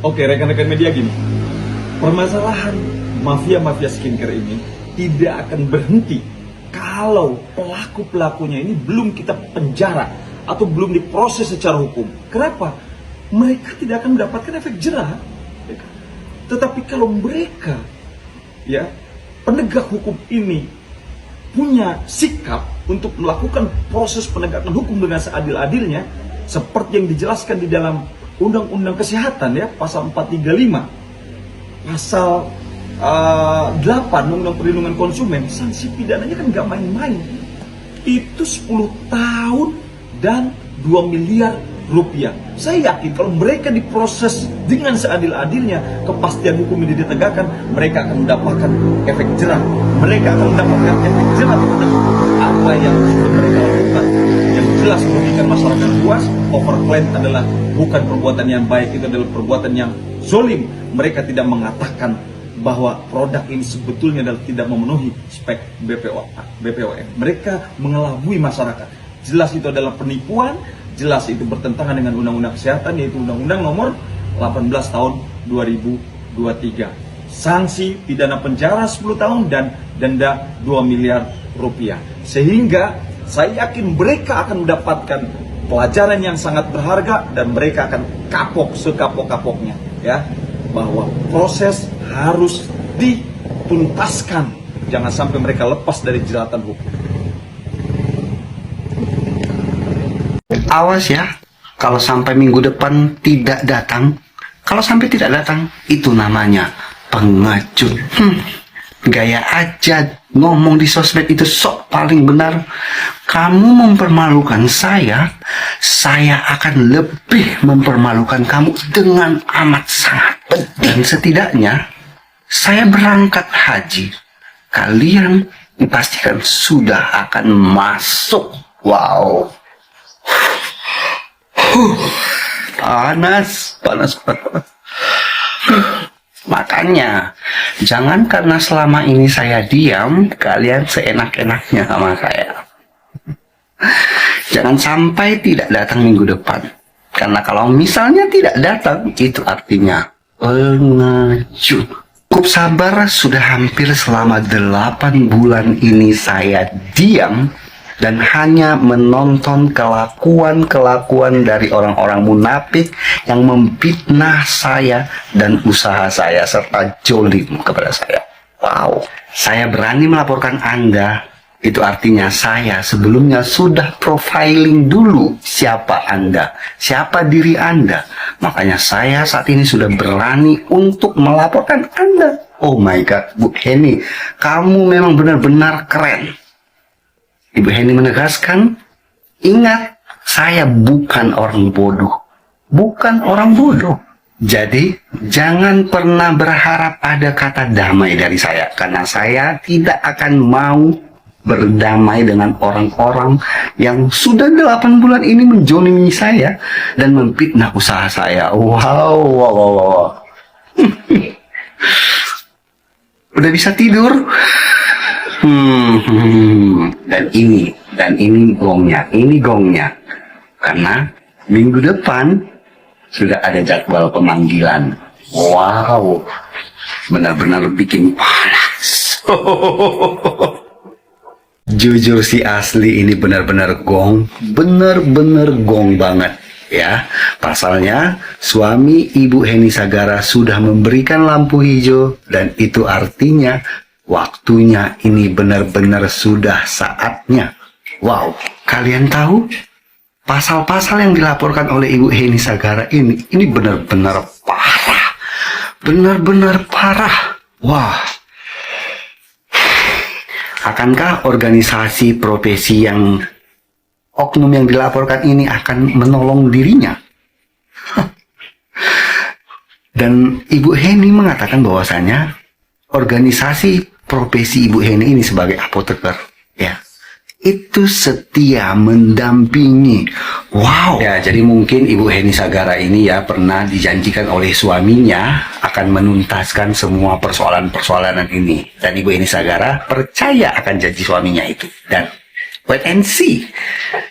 Oke, rekan-rekan media gini, permasalahan mafia-mafia skincare ini tidak akan berhenti kalau pelaku-pelakunya ini belum kita penjara atau belum diproses secara hukum. Kenapa? Mereka tidak akan mendapatkan efek jerah. Tetapi kalau mereka, ya, penegak hukum ini punya sikap untuk melakukan proses penegakan hukum dengan seadil-adilnya, seperti yang dijelaskan di dalam Undang-Undang Kesehatan, ya, pasal 435, pasal 8 Undang Perlindungan Konsumen, sanksi pidananya kan nggak main-main. Itu 10 tahun dan 2 miliar rupiah. Saya yakin kalau mereka diproses dengan seadil-adilnya, kepastian hukum ini ditegakkan, mereka akan mendapatkan efek jerah. Mereka akan mendapatkan efek jerah terhadap apa yang sudah mereka lakukan. Yang jelas merugikan masyarakat luas. Overclaim adalah bukan perbuatan yang baik, itu adalah perbuatan yang zolim. Mereka tidak mengatakan bahwa produk ini sebetulnya adalah tidak memenuhi spek BPOM. Mereka mengelabui masyarakat. Jelas itu adalah penipuan, jelas itu bertentangan dengan Undang-Undang Kesehatan, yaitu Undang-Undang Nomor 18 Tahun 2023. Sanksi pidana penjara 10 tahun dan denda 2 miliar rupiah. Sehingga saya yakin mereka akan mendapatkan pelajaran yang sangat berharga dan mereka akan kapok sekapok-kapoknya, ya, bahwa proses harus dituntaskan. Jangan sampai mereka lepas dari jeratan hukum. Awas ya, kalau sampai minggu depan tidak datang. Kalau sampai tidak datang, itu namanya pengecut. Gaya aja ngomong di sosmed itu sok paling benar. Kamu mempermalukan saya akan lebih mempermalukan kamu dengan amat sangat. Dan setidaknya, saya berangkat haji. Kalian dipastikan sudah akan masuk. Wow. Panas banget. Makanya, jangan karena selama ini saya diam, kalian seenak-enaknya sama saya. Jangan sampai tidak datang minggu depan. Karena kalau misalnya tidak datang, itu artinya pengecut. Cukup sabar, sudah hampir selama 8 bulan ini saya diam dan hanya menonton kelakuan-kelakuan dari orang-orang munafik yang memfitnah saya dan usaha saya serta jolim kepada saya. Wow, saya berani melaporkan Anda. Itu artinya saya sebelumnya sudah profiling dulu siapa Anda, siapa diri Anda. Makanya saya saat ini sudah berani untuk melaporkan Anda. Oh my God, Bu Heni, kamu memang benar-benar keren. Ibu Heni menegaskan, ingat, saya bukan orang bodoh. Bukan orang bodoh. Jadi, jangan pernah berharap ada kata damai dari saya. Karena saya tidak akan mau berdamai dengan orang-orang yang sudah 8 bulan ini menjolimi saya dan memfitnah usaha saya. Wow. Udah bisa tidur? Dan ini gongnya. Karena minggu depan sudah ada jadwal pemanggilan. Wow, benar-benar bikin panas. Jujur sih asli ini benar-benar gong, benar-benar gong banget. Ya, pasalnya suami Ibu Heni Sagara sudah memberikan lampu hijau dan itu artinya waktunya ini benar-benar sudah saatnya. Wow, kalian tahu pasal-pasal yang dilaporkan oleh Ibu Heni Sagara ini benar-benar parah. Benar-benar parah. Wah. Akankah organisasi profesi yang oknum yang dilaporkan ini akan menolong dirinya? Dan Ibu Heni mengatakan bahwasanya organisasi profesi Ibu Heni ini sebagai apoteker, ya, itu setia mendampingi. Wow. Ya, jadi mungkin Ibu Heni Sagara ini ya pernah dijanjikan oleh suaminya akan menuntaskan semua persoalan-persoalan ini. Dan Ibu Heni Sagara percaya akan janji suaminya itu. Dan Wait and see.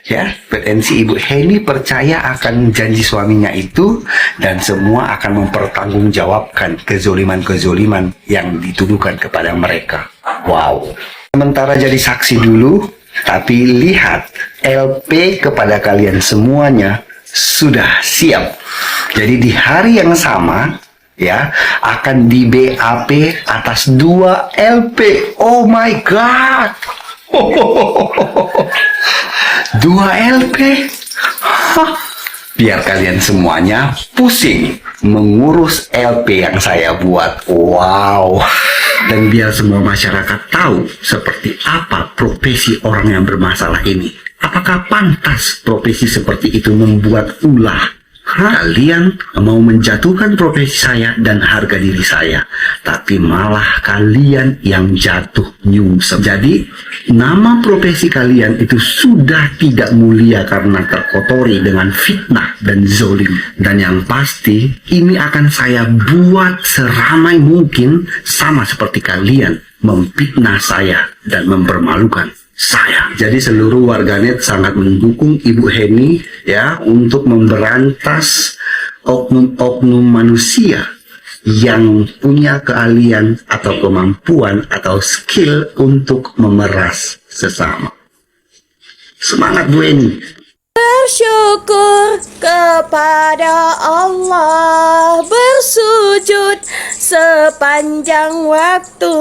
Ya, wait and see. Ibu Heni percaya akan janji suaminya itu dan semua akan mempertanggungjawabkan kezoliman-kezoliman yang dituduhkan kepada mereka. Wow. Sementara jadi saksi dulu, tapi lihat LP kepada kalian semuanya sudah siap. Jadi di hari yang sama ya akan di BAP atas 2 LP. Oh my god. 2 LP. Hah. Biar kalian semuanya pusing mengurus LP yang saya buat. Wow. Dan biar semua masyarakat tahu seperti apa profesi orang yang bermasalah ini. Apakah pantas profesi seperti itu membuat ulah? Kalian mau menjatuhkan profesi saya dan harga diri saya, tapi malah kalian yang jatuh nyungsep. Jadi nama profesi kalian itu sudah tidak mulia karena terkotori dengan fitnah dan zolim. Dan yang pasti ini akan saya buat seramai mungkin, sama seperti kalian memfitnah saya dan mempermalukan saya. Jadi seluruh warganet sangat mendukung Ibu Heni ya untuk memberantas oknum-oknum manusia yang punya keahlian atau kemampuan atau skill untuk memeras sesama. Semangat Bu Heni. Bersyukur kepada Allah, bersujud sepanjang waktu.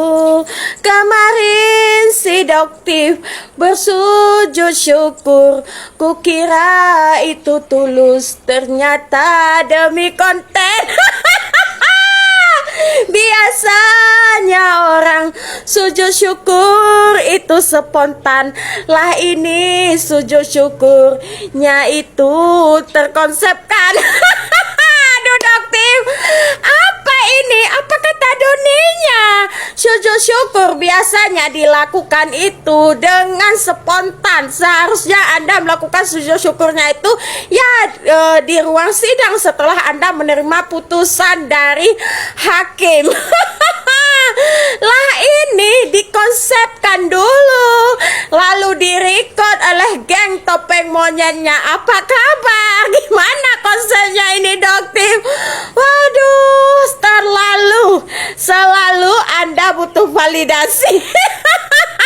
Kemarin si Doktif bersujud syukur, kukira itu tulus, ternyata demi konten. Biasanya orang sujud syukur itu spontan, lah ini sujud syukurnya itu terkonsepkan. Aduh Doktif, apa ini? Apa kata duninya? Sujud syukur biasanya dilakukan itu dengan spontan. Seharusnya Anda melakukan sujud syukurnya itu ya di ruang sidang setelah Anda menerima putusan dari hakim. Lah ini dikonsepkan dulu, lalu direkod oleh geng topeng monyetnya. Apa kabar? Gimana konsepnya ini Doktif? Waduh, selalu Anda butuh validasi.